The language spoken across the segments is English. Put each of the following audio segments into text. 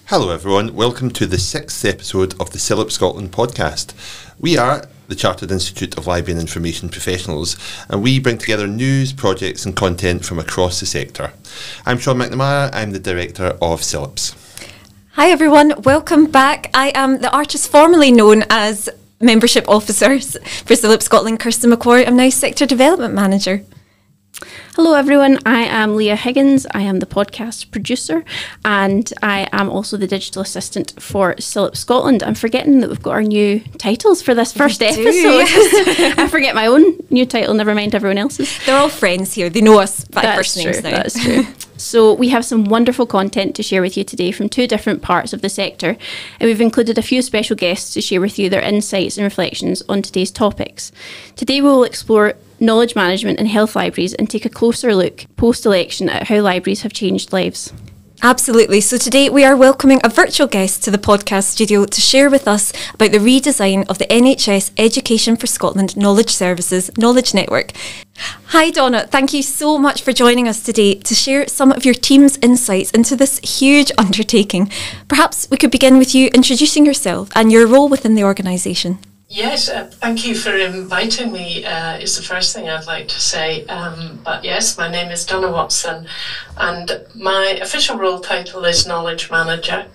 Hello everyone, welcome to the 6th episode of the CILIP Scotland podcast. We are the Chartered Institute of Library and Information Professionals, and we bring together news, projects and content from across the sector. I'm McNamara, I'm the Director of CILIPS. Hi everyone, welcome back. I am the artist formerly known as Membership Officer for CILIP Scotland, Kirsten. I'm now Sector Development Manager. Hello everyone, I am Leah Higgins, I am the podcast producer and I am also the digital assistant for CILIP Scotland. I'm forgetting that we've got our new titles for this first episode. Yes. I forget my own new title, never mind everyone else's. They're all friends here, they know us by first names now. That's true. So we have some wonderful content to share with you today from two different parts of the sector, and we've included a few special guests to share with you their insights and reflections on today's topics. Today we will explore knowledge management in health libraries and take a closer look post-election at how libraries have changed lives. Absolutely. So today we are welcoming a virtual guest to the podcast studio to share with us about the redesign of the NHS Education for Scotland Knowledge Services Knowledge Network. Hi Donna, thank you so much for joining us today to share some of your team's insights into this huge undertaking. Perhaps we could begin with you introducing yourself and your role within the organisation. Yes, thank you for inviting me, is the first thing I'd like to say. But yes, my name is Donna Watson and my official role title is Knowledge Manager.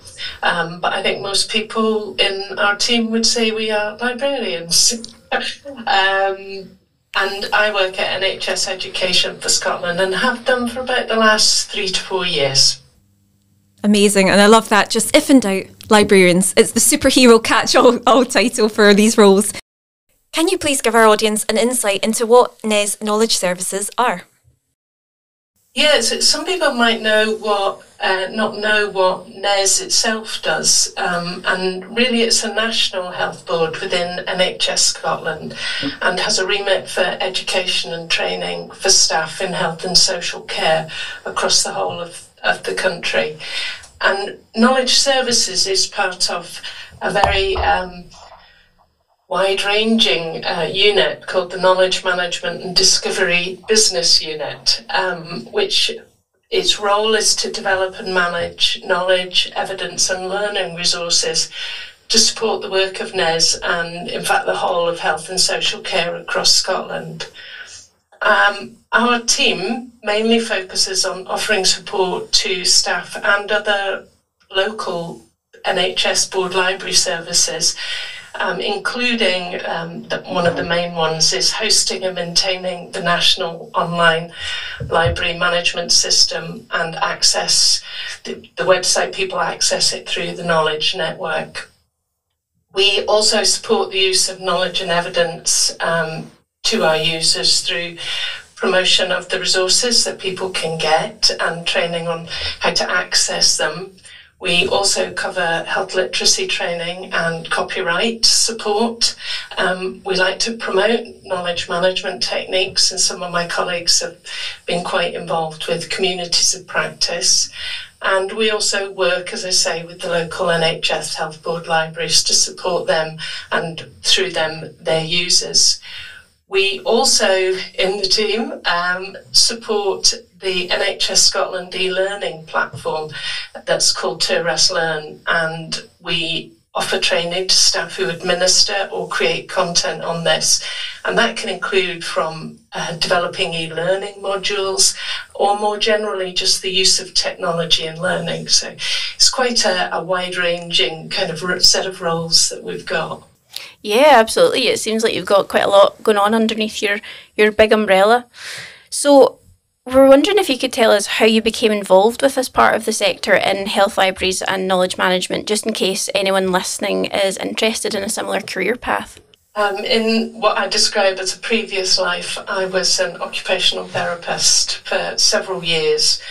But I think most people in our team would say we are librarians. And I work at NHS Education for Scotland and have done for about the last 3 to 4 years. Amazing, and I love that. Just if in doubt, librarians. It's the superhero catch-all title for these roles. Can you please give our audience an insight into what NES Knowledge Services are? Yes, some people might not know what NES itself does, and really it's a national health board within NHS Scotland and has a remit for education and training for staff in health and social care across the whole of the country. And Knowledge Services is part of a very wide-ranging unit called the Knowledge Management and Discovery Business Unit, which its role is to develop and manage knowledge, evidence and learning resources to support the work of NES and, in fact, the whole of health and social care across Scotland. Our team mainly focuses on offering support to staff and other local NHS board library services, including one of the main ones is hosting and maintaining the national online library management system and access the website. People access it through the Knowledge Network. We also support the use of knowledge and evidence to our users through promotion of the resources that people can get and training on how to access them. We also cover health literacy training and copyright support. We like to promote knowledge management techniques, and some of my colleagues have been quite involved with communities of practice. And we also work, as I say, with the local NHS Health Board libraries to support them and through them their users. We also, in the team, support the NHS Scotland e-learning platform that's called TURAS Learn, and we offer training to staff who administer or create content on this, and that can include from developing e-learning modules or more generally just the use of technology in learning. So it's quite a wide-ranging kind of set of roles that we've got. Yeah, absolutely. It seems like you've got quite a lot going on underneath your big umbrella. So we're wondering if you could tell us how you became involved with this part of the sector in health libraries and knowledge management, just in case anyone listening is interested in a similar career path. In what I describe as a previous life, I was an occupational therapist for several years.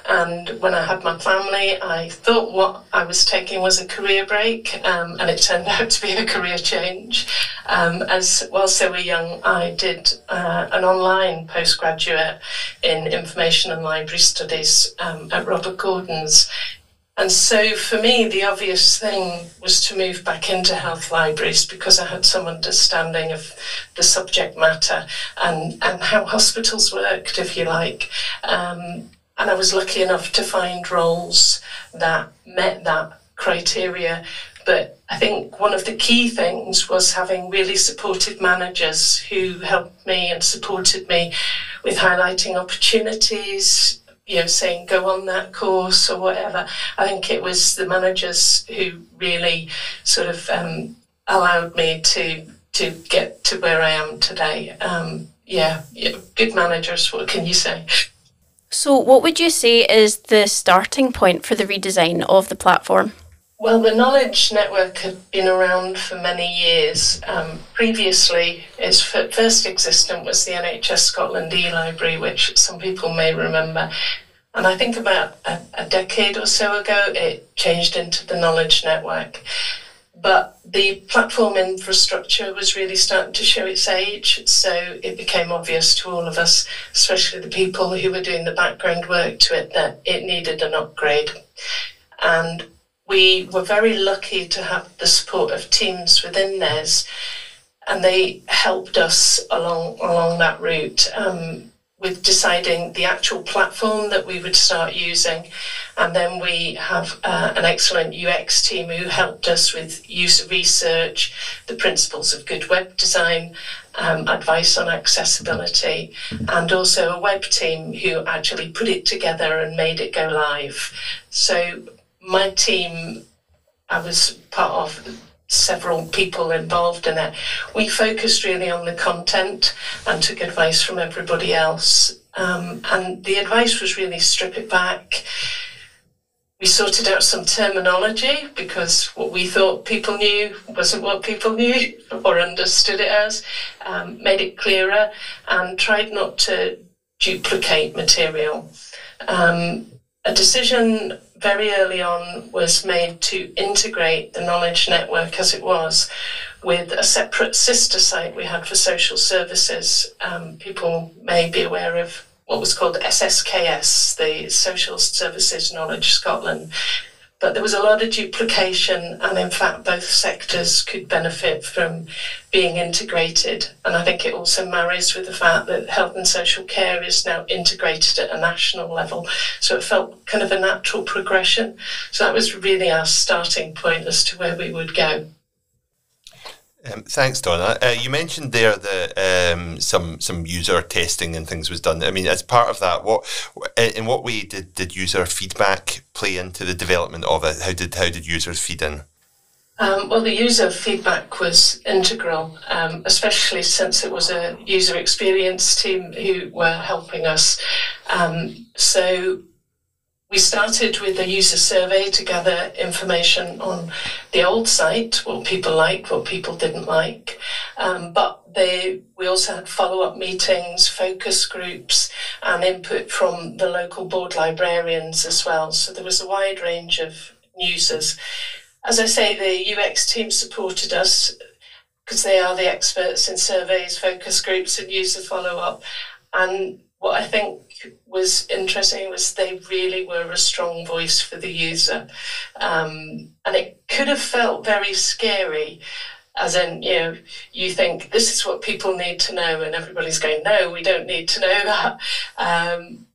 And when I had my family, I thought what I was taking was a career break, and it turned out to be a career change. As whilst they were young, I did an online postgraduate in information and library studies at Robert Gordon's. And so for me, the obvious thing was to move back into health libraries because I had some understanding of the subject matter and how hospitals worked, if you like. And I was lucky enough to find roles that met that criteria. But I think one of the key things was having really supportive managers who helped me and supported me with highlighting opportunities, saying go on that course or whatever. I think it was the managers who really sort of allowed me to get to where I am today. Good managers, what can you say? So what would you say is the starting point for the redesign of the platform? Well, the Knowledge Network had been around for many years. Previously, its first existence was the NHS Scotland e-library, which some people may remember. And I think about a decade or so ago, it changed into the Knowledge Network. But the platform infrastructure was really starting to show its age, so it became obvious to all of us, especially the people who were doing the background work to it, that it needed an upgrade. And we were very lucky to have the support of teams within NES, and they helped us along that route with deciding the actual platform that we would start using. And then we have an excellent UX team who helped us with user research, the principles of good web design, advice on accessibility, and also a web team who actually put it together and made it go live. So my team, I was part of several people involved in it. We focused really on the content and took advice from everybody else. And the advice was really strip it back. We sorted out some terminology because what we thought people knew wasn't what people knew or understood it as, made it clearer, and tried not to duplicate material. A decision very early on was made to integrate the Knowledge Network as it was with a separate sister site we had for social services. People may be aware of what was called SSKS, the Social Services Knowledge Scotland. But there was a lot of duplication, and in fact both sectors could benefit from being integrated. And I think it also marries with the fact that health and social care is now integrated at a national level. So it felt kind of a natural progression. So that was really our starting point as to where we would go. Thanks, Donna. You mentioned there that some user testing and things was done. I mean, as part of that, in what way did user feedback play into the development of it? How did users feed in? Well, the user feedback was integral, especially since it was a user experience team who were helping us. So we started with a user survey to gather information on the old site, what people liked, what people didn't like. But we also had follow-up meetings, focus groups, and input from the local board librarians as well. So there was a wide range of users. As I say, the UX team supported us because they are the experts in surveys, focus groups, and user follow-up. And what I think was interesting was they really were a strong voice for the user. And it could have felt very scary, as in, you think this is what people need to know, and everybody's going, no, we don't need to know that.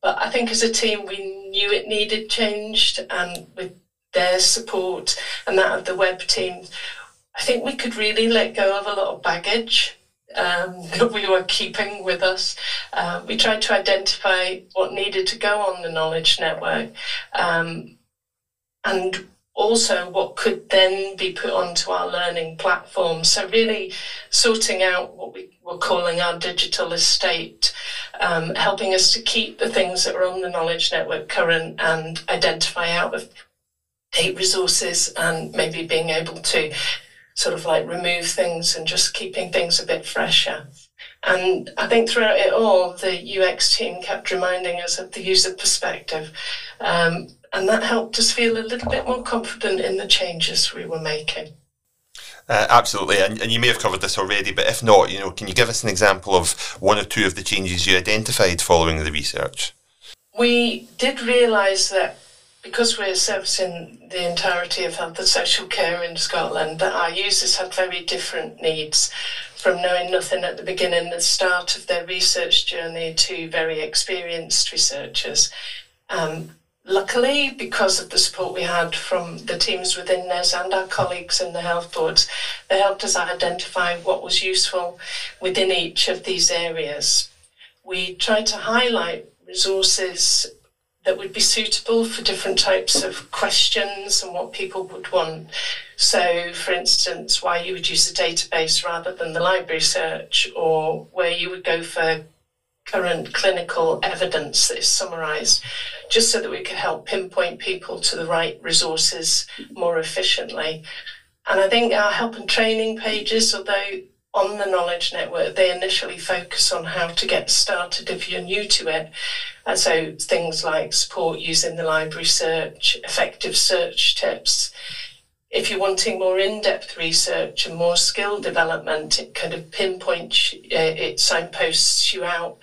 But I think as a team, we knew it needed changed, and with their support and that of the web team, I think we could really let go of a lot of baggage that we were keeping with us. We tried to identify what needed to go on the Knowledge Network, and also what could then be put onto our learning platform. So really sorting out what we were calling our digital estate, helping us to keep the things that are on the Knowledge Network current and identify out of date resources, and maybe being able to sort of like remove things and just keeping things a bit fresher. And I think throughout it all, the UX team kept reminding us of the user perspective. And that helped us feel a little bit more confident in the changes we were making. Absolutely, and you may have covered this already, but if not, can you give us an example of one or two of the changes you identified following the research? We did realise that because we're servicing the entirety of health and social care in Scotland, that our users had very different needs, from knowing nothing at the beginning, the start of their research journey, to very experienced researchers. luckily, because of the support we had from the teams within NES and our colleagues in the health boards, they helped us identify what was useful within each of these areas. We tried to highlight resources that would be suitable for different types of questions and what people would want. So, for instance, why you would use a database rather than the library search, or where you would go for current clinical evidence that is summarised, just so that we could help pinpoint people to the right resources more efficiently. And I think our help and training pages, although on the Knowledge Network, they initially focus on how to get started if you're new to it. And so things like support using the library search, effective search tips. If you're wanting more in-depth research and more skill development, it kind of pinpoints, it signposts you out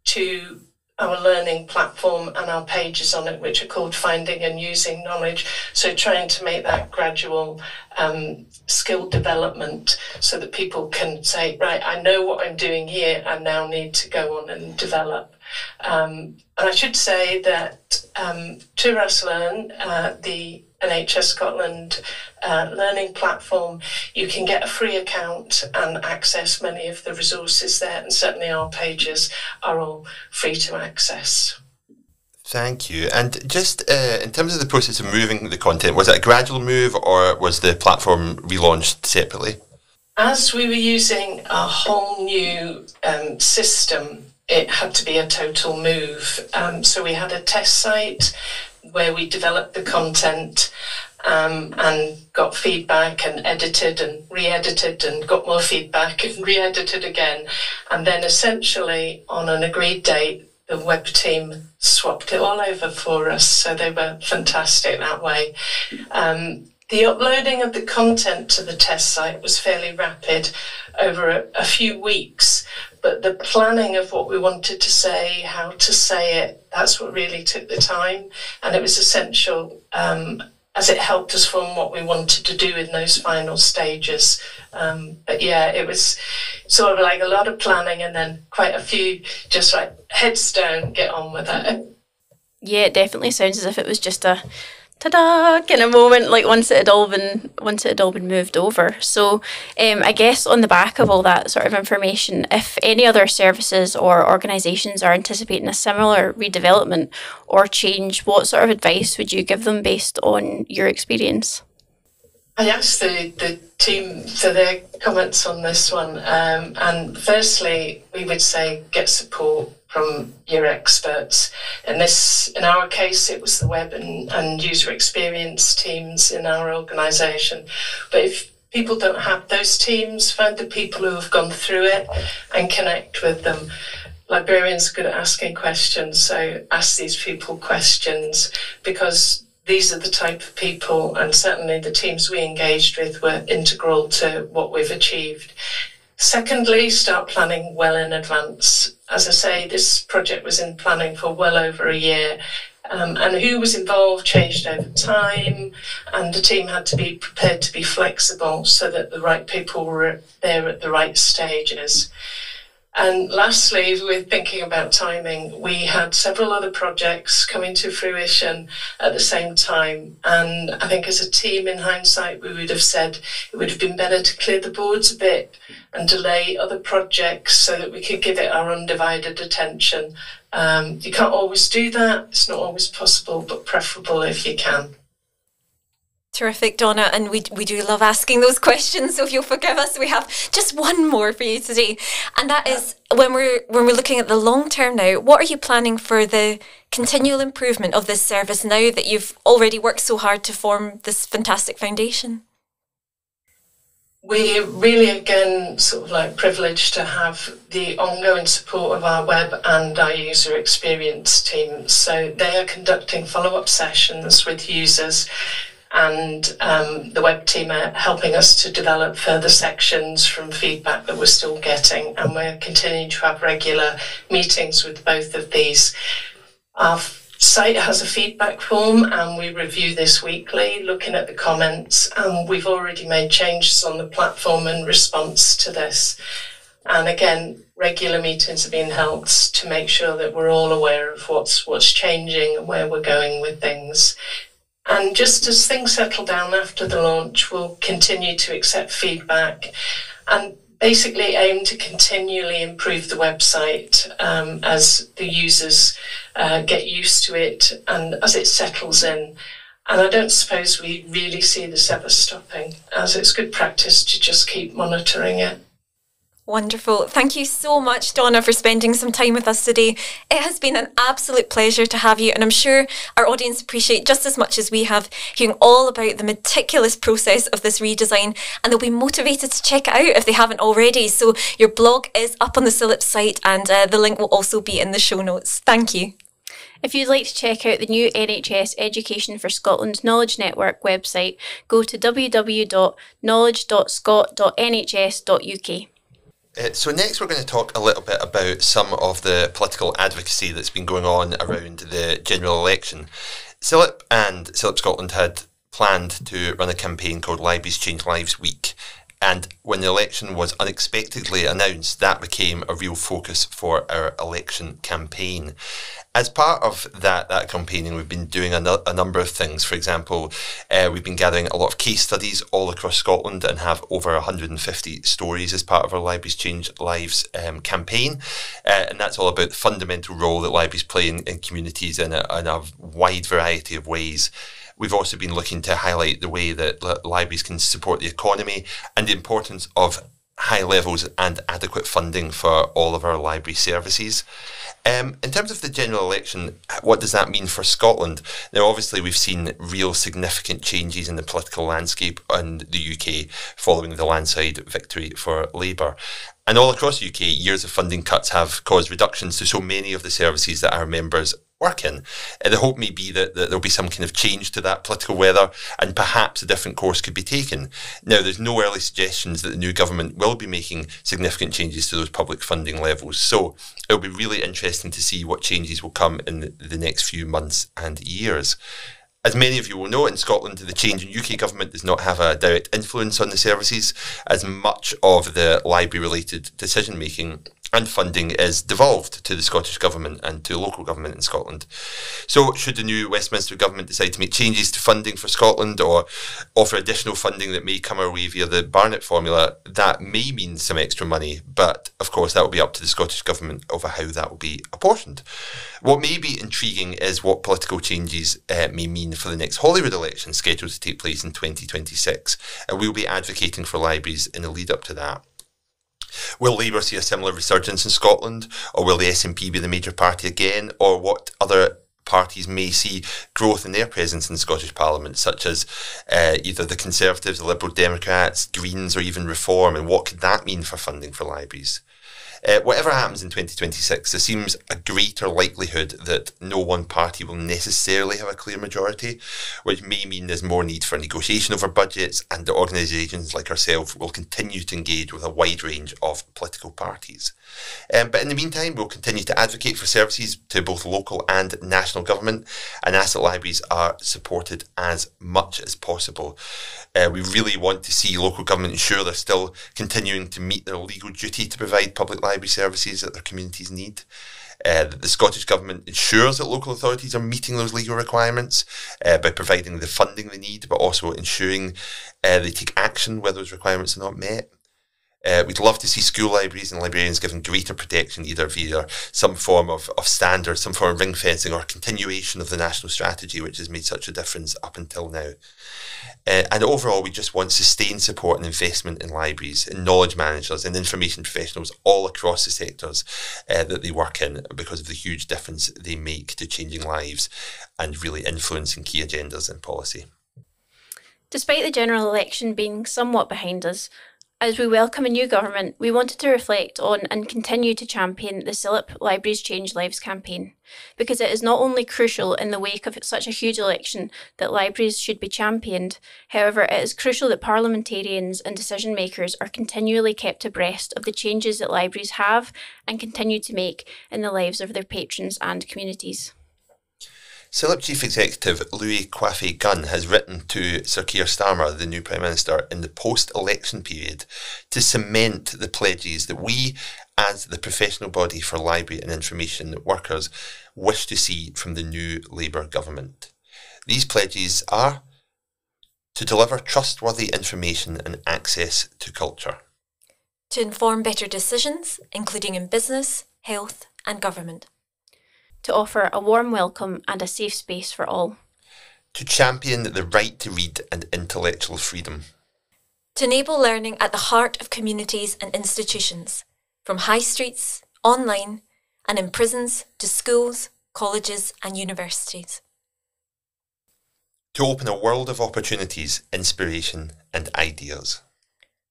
to our learning platform and our pages on it, which are called Finding and Using Knowledge. So trying to make that gradual skill development so that people can say, right, I know what I'm doing here, I now need to go on and develop. And I should say that Turas Learn, the NHS Scotland learning platform, you can get a free account and access many of the resources there, and certainly our pages are all free to access. Thank you. And just in terms of the process of moving the content, was it a gradual move or was the platform relaunched separately? As we were using a whole new system, it had to be a total move. So we had a test site where we developed the content and got feedback and edited and re-edited and got more feedback and re-edited again. And then essentially on an agreed date, the web team swapped it all over for us. So they were fantastic that way. The uploading of the content to the test site was fairly rapid over a few weeks, but the planning of what we wanted to say, how to say it, that's what really took the time. And it was essential as it helped us form what we wanted to do in those final stages. But yeah, it was sort of like a lot of planning and then quite a few just like heads down, get on with it. Yeah, it definitely sounds as if it was just a ta-da kind of moment, like once it had all been moved over. So I guess on the back of all that sort of information, if any other services or organisations are anticipating a similar redevelopment or change, what sort of advice would you give them based on your experience? I asked the team for their comments on this one, and firstly we would say get support from your experts. In our case, it was the web and user experience teams in our organisation. But if people don't have those teams, find the people who have gone through it and connect with them. Librarians are good at asking questions, so ask these people questions, because these are the type of people, and certainly the teams we engaged with were integral to what we've achieved. Secondly, start planning well in advance. As I say, this project was in planning for well over a year, and who was involved changed over time, and the team had to be prepared to be flexible so that the right people were there at the right stages. And lastly, we're thinking about timing. We had several other projects coming to fruition at the same time. And I think as a team, in hindsight, we would have said it would have been better to clear the boards a bit and delay other projects so that we could give it our undivided attention. You can't always do that. It's not always possible, but preferable if you can. Terrific, Donna, and we do love asking those questions, so if you'll forgive us, we have just one more for you today, and that is when we're looking at the long term now, what are you planning for the continual improvement of this service now that you've already worked so hard to form this fantastic foundation? We're really, again, sort of like privileged to have the ongoing support of our web and our user experience teams. So they are conducting follow-up sessions with users, and the web team are helping us to develop further sections from feedback that we're still getting, and we're continuing to have regular meetings with both of these. Our site has a feedback form and we review this weekly, looking at the comments, and we've already made changes on the platform in response to this. And again, regular meetings are being held to make sure that we're all aware of what's changing and where we're going with things. And just as things settle down after the launch, we'll continue to accept feedback and basically aim to continually improve the website as the users get used to it and as it settles in. And I don't suppose we really see this ever stopping, as it's good practice to just keep monitoring it. Wonderful. Thank you so much, Donna, for spending some time with us today. It has been an absolute pleasure to have you, and I'm sure our audience appreciate just as much as we have hearing all about the meticulous process of this redesign, and they'll be motivated to check it out if they haven't already. So your blog is up on the CILIP site, and the link will also be in the show notes. Thank you. If you'd like to check out the new NHS Education for Scotland Knowledge Network website, go to www.knowledge.scot.nhs.uk. So next we're going to talk a little bit about some of the political advocacy that's been going on around the general election. CILIP and CILIP Scotland had planned to run a campaign called Libraries Change Lives Week, and when the election was unexpectedly announced, that became a real focus for our election campaign. As part of that campaigning, we've been doing a number of things. For example, we've been gathering a lot of case studies all across Scotland and have over 150 stories as part of our Libraries Change Lives campaign. And that's all about the fundamental role that libraries play in communities in a wide variety of ways. We've also been looking to highlight the way that libraries can support the economy and the importance of high levels and adequate funding for all of our library services. In terms of the general election, what does that mean for Scotland? Now, obviously, we've seen real significant changes in the political landscape in the UK following the landslide victory for Labour. And all across the UK, years of funding cuts have caused reductions to so many of the services that our members work in. The hope may be that there'll be some kind of change to that political weather and perhaps a different course could be taken. Now, there's no early suggestions that the new government will be making significant changes to those public funding levels. So it'll be really interesting to see what changes will come in the next few months and years. As many of you will know, in Scotland, the change in UK government does not have a direct influence on the services, as much of the library-related decision-making and funding is devolved to the Scottish Government and to local government in Scotland. So should the new Westminster Government decide to make changes to funding for Scotland or offer additional funding that may come our way via the Barnett formula, that may mean some extra money, but of course that will be up to the Scottish Government over how that will be apportioned. What may be intriguing is what political changes may mean for the next Holyrood election scheduled to take place in 2026, and we'll be advocating for libraries in the lead up to that. Will Labour see a similar resurgence in Scotland, or will the SNP be the major party again, or what other parties may see growth in their presence in the Scottish Parliament, such as either the Conservatives, the Liberal Democrats, Greens, or even Reform, and what could that mean for funding for libraries? Whatever happens in 2026, there seems a greater likelihood that no one party will necessarily have a clear majority, which may mean there's more need for negotiation over budgets, and that organisations like ourselves will continue to engage with a wide range of political parties. But in the meantime, we'll continue to advocate for services to both local and national government and ask that libraries are supported as much as possible. We really want to see local government ensure they're still continuing to meet their legal duty to provide public library services that their communities need. That the Scottish Government ensures that local authorities are meeting those legal requirements by providing the funding they need, but also ensuring they take action where those requirements are not met. We'd love to see school libraries and librarians given greater protection, either via some form of standards, some form of ring fencing, or continuation of the national strategy, which has made such a difference up until now. And overall, we just want sustained support and investment in libraries, in knowledge managers and information professionals all across the sectors that they work in, because of the huge difference they make to changing lives and really influencing key agendas and policy. Despite the general election being somewhat behind us, as we welcome a new government, we wanted to reflect on and continue to champion the CILIP Libraries Change Lives campaign, because it is not only crucial in the wake of such a huge election that libraries should be championed, however, it is crucial that parliamentarians and decision makers are continually kept abreast of the changes that libraries have and continue to make in the lives of their patrons and communities. CILIP Chief Executive Louis Coiffait-Gunn has written to Sir Keir Starmer, the new Prime Minister, in the post-election period to cement the pledges that we, as the professional body for library and information workers, wish to see from the new Labour government. These pledges are to deliver trustworthy information and access to culture. To inform better decisions, including in business, health and government. To offer a warm welcome and a safe space for all. To champion the right to read and intellectual freedom. To enable learning at the heart of communities and institutions, from high streets, online, and in prisons to schools, colleges and universities. To open a world of opportunities, inspiration and ideas.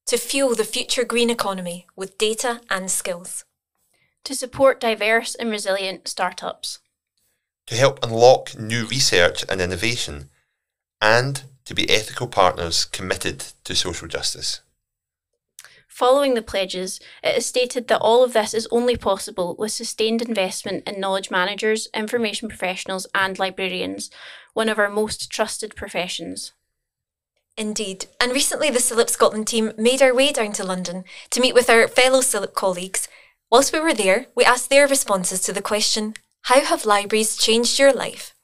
To fuel the future green economy with data and skills. To support diverse and resilient startups. To help unlock new research and innovation, and to be ethical partners committed to social justice. Following the pledges, it is stated that all of this is only possible with sustained investment in knowledge managers, information professionals and librarians, one of our most trusted professions. Indeed, and recently the CILIP Scotland team made our way down to London to meet with our fellow CILIP colleagues. Whilst we were there, we asked their responses to the question, how have libraries changed your life?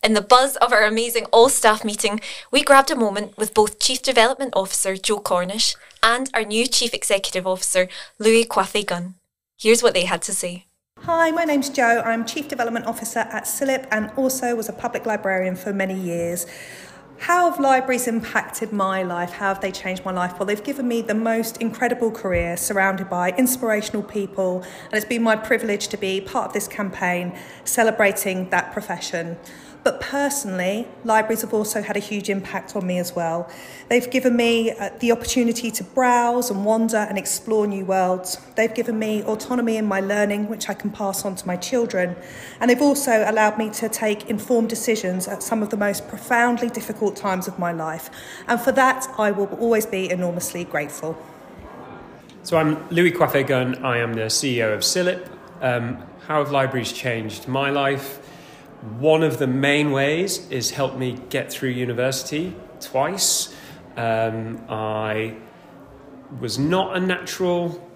In the buzz of our amazing all-staff meeting, we grabbed a moment with both Chief Development Officer Joe Cornish and our new Chief Executive Officer Louis Coiffait-Gunn. Here's what they had to say. Hi, my name's Jo. I'm Chief Development Officer at CILIP and also was a public librarian for many years. How have libraries impacted my life? How have they changed my life? Well, they've given me the most incredible career surrounded by inspirational people, and it's been my privilege to be part of this campaign celebrating that profession. But personally, libraries have also had a huge impact on me as well. They've given me the opportunity to browse and wander and explore new worlds. They've given me autonomy in my learning, which I can pass on to my children. And they've also allowed me to take informed decisions at some of the most profoundly difficult times of my life. And for that, I will always be enormously grateful. So I'm Louis Coiffait-Gunn. I am the CEO of CILIP. How have libraries changed my life? One of the main ways is helped me get through university twice. I was not a natural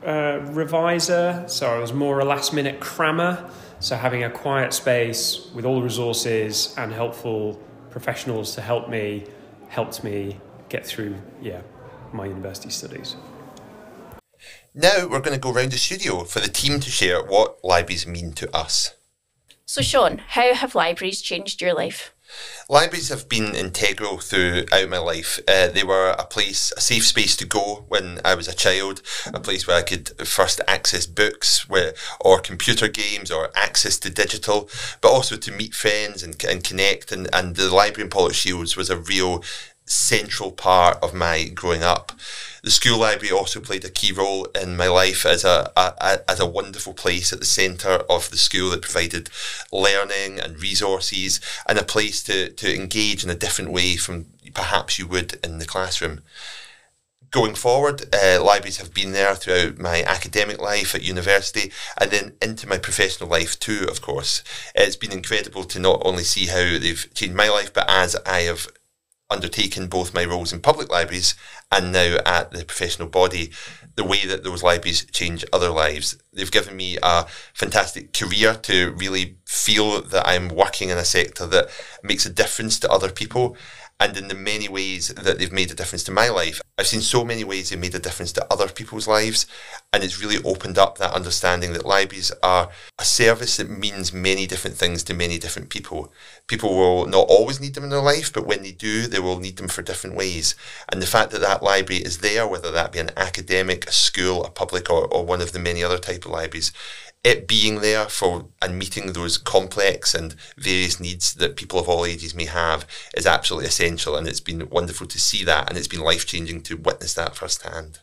reviser, so I was more a last-minute crammer. So having a quiet space with all the resources and helpful professionals to help me helped me get through, my university studies. Now we're going to go around the studio for the team to share what libraries mean to us. So Sean, how have libraries changed your life? Libraries have been integral throughout my life. They were a safe space to go when I was a child, a place where I could first access books or computer games or access to digital, but also to meet friends and connect. And the library in Pollokshields was a real central part of my growing up. The school library also played a key role in my life as a wonderful place at the centre of the school that provided learning and resources and a place to engage in a different way from perhaps you would in the classroom. Going forward, libraries have been there throughout my academic life at university and then into my professional life too, of course. It's been incredible to not only see how they've changed my life, but as I have undertaken both my roles in public libraries and now at the professional body, the way that those libraries change other lives. They've given me a fantastic career to really feel that I'm working in a sector that makes a difference to other people. And in the many ways that they've made a difference to my life, I've seen so many ways they've made a difference to other people's lives. And it's really opened up that understanding that libraries are a service that means many different things to many different people. People will not always need them in their life, but when they do, they will need them for different ways. And the fact that that library is there, whether that be an academic, a school, a public, or one of the many other type of libraries, it being there for and meeting those complex and various needs that people of all ages may have is absolutely essential, and it's been wonderful to see that, and it's been life-changing to witness that firsthand.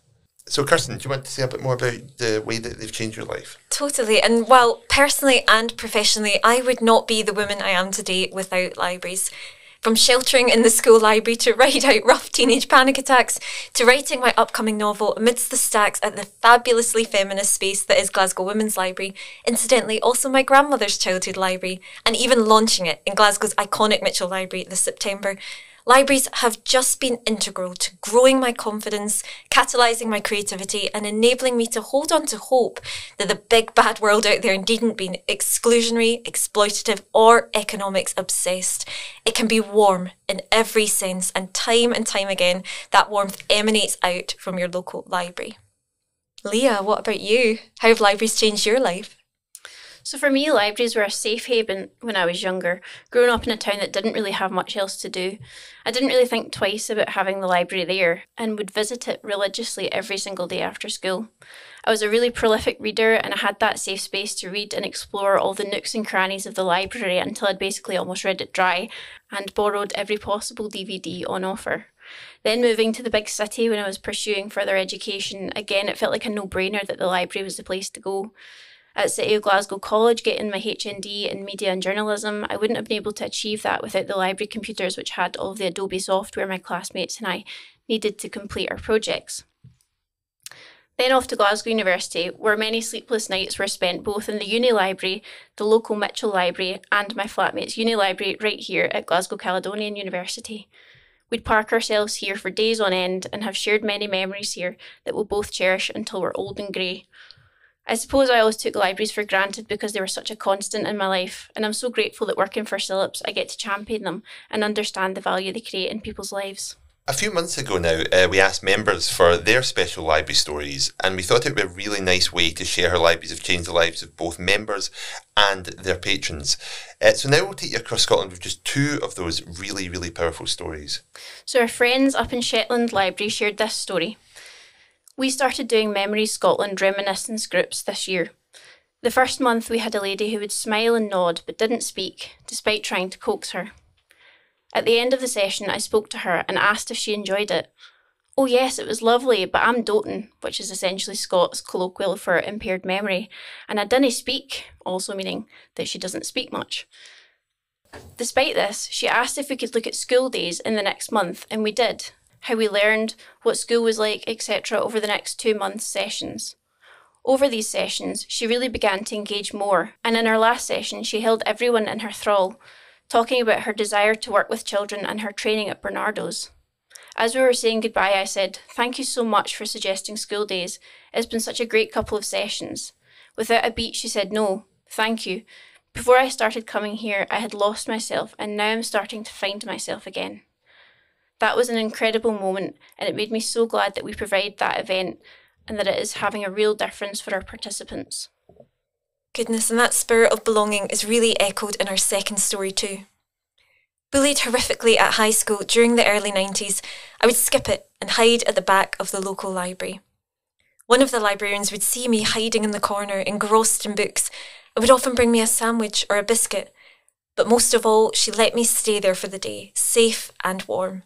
So Kirsten, do you want to say a bit more about the way that they've changed your life? Totally, and well, personally and professionally, I would not be the woman I am today without libraries. From sheltering in the school library to ride out rough teenage panic attacks to writing my upcoming novel amidst the stacks at the fabulously feminist space that is Glasgow Women's Library, incidentally also my grandmother's childhood library, and even launching it in Glasgow's iconic Mitchell Library this September. Libraries have just been integral to growing my confidence, catalysing my creativity and enabling me to hold on to hope that the big bad world out there needn't be exclusionary, exploitative or economics obsessed. It can be warm in every sense and time again that warmth emanates out from your local library. Leah, what about you? How have libraries changed your life? So for me, libraries were a safe haven when I was younger, growing up in a town that didn't really have much else to do. I didn't really think twice about having the library there and would visit it religiously every single day after school. I was a really prolific reader and I had that safe space to read and explore all the nooks and crannies of the library until I'd basically almost read it dry and borrowed every possible DVD on offer. Then moving to the big city when I was pursuing further education, again it felt like a no-brainer that the library was the place to go. At City of Glasgow College, getting my HND in media and journalism, I wouldn't have been able to achieve that without the library computers which had all of the Adobe software my classmates and I needed to complete our projects. Then off to Glasgow University, where many sleepless nights were spent both in the uni library, the local Mitchell Library and my flatmate's uni library right here at Glasgow Caledonian University. We'd park ourselves here for days on end and have shared many memories here that we'll both cherish until we're old and grey. I suppose I always took libraries for granted because they were such a constant in my life, and I'm so grateful that working for CILIP I get to champion them and understand the value they create in people's lives. A few months ago now, we asked members for their special library stories, and we thought it would be a really nice way to share how libraries have changed the lives of both members and their patrons. So now we'll take you across Scotland with just two of those really, really powerful stories. So our friends up in Shetland Library shared this story. We started doing Memories Scotland reminiscence groups this year. The first month we had a lady who would smile and nod but didn't speak, despite trying to coax her. At the end of the session I spoke to her and asked if she enjoyed it. Oh yes, it was lovely, but I'm doting, which is essentially Scots colloquial for impaired memory, and I didn't speak, also meaning that she doesn't speak much. Despite this, she asked if we could look at school days in the next month, and we did. How we learned, what school was like, etc. over the next 2 months' sessions. Over these sessions, she really began to engage more, and in our last session, she held everyone in her thrall, talking about her desire to work with children and her training at Bernardo's. As we were saying goodbye, I said, "Thank you so much for suggesting school days. It's been such a great couple of sessions." Without a beat, she said, "No, thank you. Before I started coming here, I had lost myself, and now I'm starting to find myself again." That was an incredible moment, and it made me so glad that we provide that event and that it is having a real difference for our participants. Goodness, and that spirit of belonging is really echoed in our second story too. Bullied horrifically at high school during the early 90s, I would skip it and hide at the back of the local library. One of the librarians would see me hiding in the corner, engrossed in books, and would often bring me a sandwich or a biscuit. But most of all, she let me stay there for the day, safe and warm.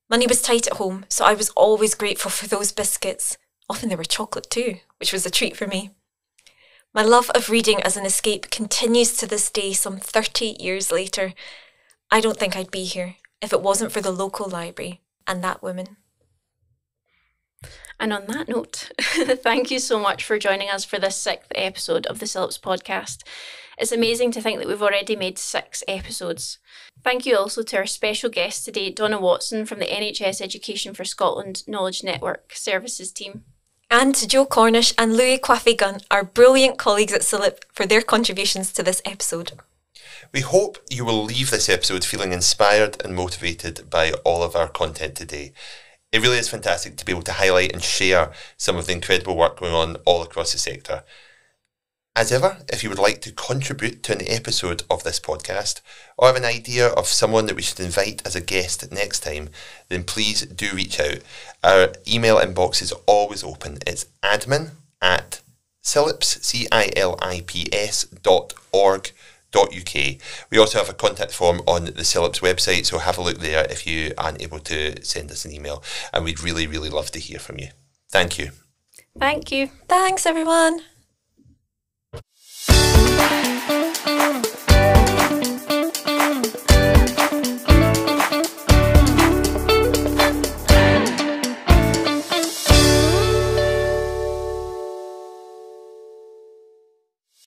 Money was tight at home, so I was always grateful for those biscuits. Often they were chocolate too, which was a treat for me. My love of reading as an escape continues to this day, some 30 years later. I don't think I'd be here if it wasn't for the local library and that woman. And on that note, thank you so much for joining us for this 6th episode of the CILIP podcast. It's amazing to think that we've already made 6 episodes. Thank you also to our special guest today, Donna Watson from the NHS Education for Scotland Knowledge Network Services team. And to Joe Cornish and Louis Coiffait-Gunn, our brilliant colleagues at CILIP, for their contributions to this episode. We hope you will leave this episode feeling inspired and motivated by all of our content today. It really is fantastic to be able to highlight and share some of the incredible work going on all across the sector. As ever, if you would like to contribute to an episode of this podcast or have an idea of someone that we should invite as a guest next time, then please do reach out. Our email inbox is always open. It's admin@cilips.org.uk. We also have a contact form on the CILIP's website, so have a look there if you aren't able to send us an email, and we'd really, really love to hear from you. Thank you. Thank you. Thanks, everyone.